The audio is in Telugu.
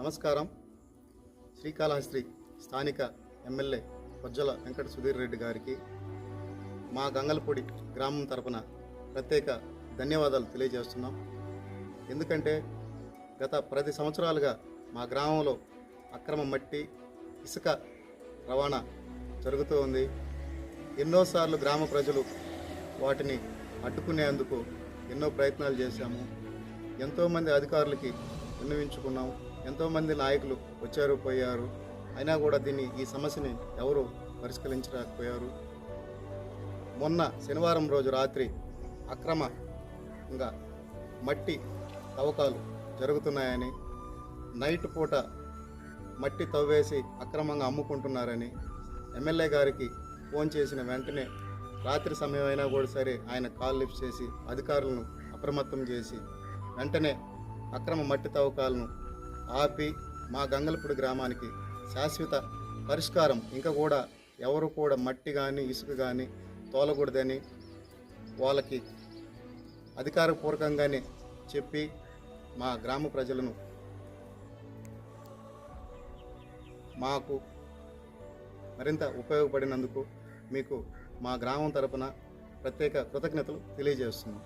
నమస్కారం. శ్రీకాళహస్తి స్థానిక ఎమ్మెల్యే కొజ్జల వెంకట సుధీర్ రెడ్డి గారికి మా గంగలపూడి గ్రామం తరపున ప్రత్యేక ధన్యవాదాలు తెలియజేస్తున్నాం. ఎందుకంటే గత 10 సంవత్సరాలుగా మా గ్రామంలో అక్రమ మట్టి ఇసుక రవాణా జరుగుతూ ఉంది. ఎన్నోసార్లు గ్రామ ప్రజలు వాటిని అడ్డుకునేందుకు ఎన్నో ప్రయత్నాలు చేశాము. ఎంతోమంది అధికారులకి విన్నవించుకున్నాం. ఎంతోమంది నాయకులు వచ్చారు పోయారు. అయినా కూడా ఈ సమస్యని ఎవరు పరిష్కరించలేకపోయారు. మొన్న శనివారం రోజు రాత్రి అక్రమంగా మట్టి తవ్వకాలు జరుగుతున్నాయని, నైట్ పూట మట్టి తవ్వేసి అక్రమంగా అమ్ముకుంటున్నారని ఎమ్మెల్యే గారికి ఫోన్ చేసిన వెంటనే రాత్రి సమయం అయినా కూడా సరే ఆయన కాల్ లిఫ్ట్ చేసి అధికారులను అప్రమత్తం చేసి వెంటనే అక్రమ మట్టి తవ్వకాలను ఆపి మా గంగలపూడి గ్రామానికి శాశ్వత పరిష్కారం ఇంకా కూడా ఎవరు కూడా మట్టి కానీ ఇసుక కానీ తోలకూడదని వాళ్ళకి అధికారపూర్వకంగానే చెప్పి మా గ్రామ ప్రజలను మాకు మరింత ఉపయోగపడినందుకు మీకు మా గ్రామం తరపున ప్రత్యేక కృతజ్ఞతలు తెలియజేస్తున్నాం.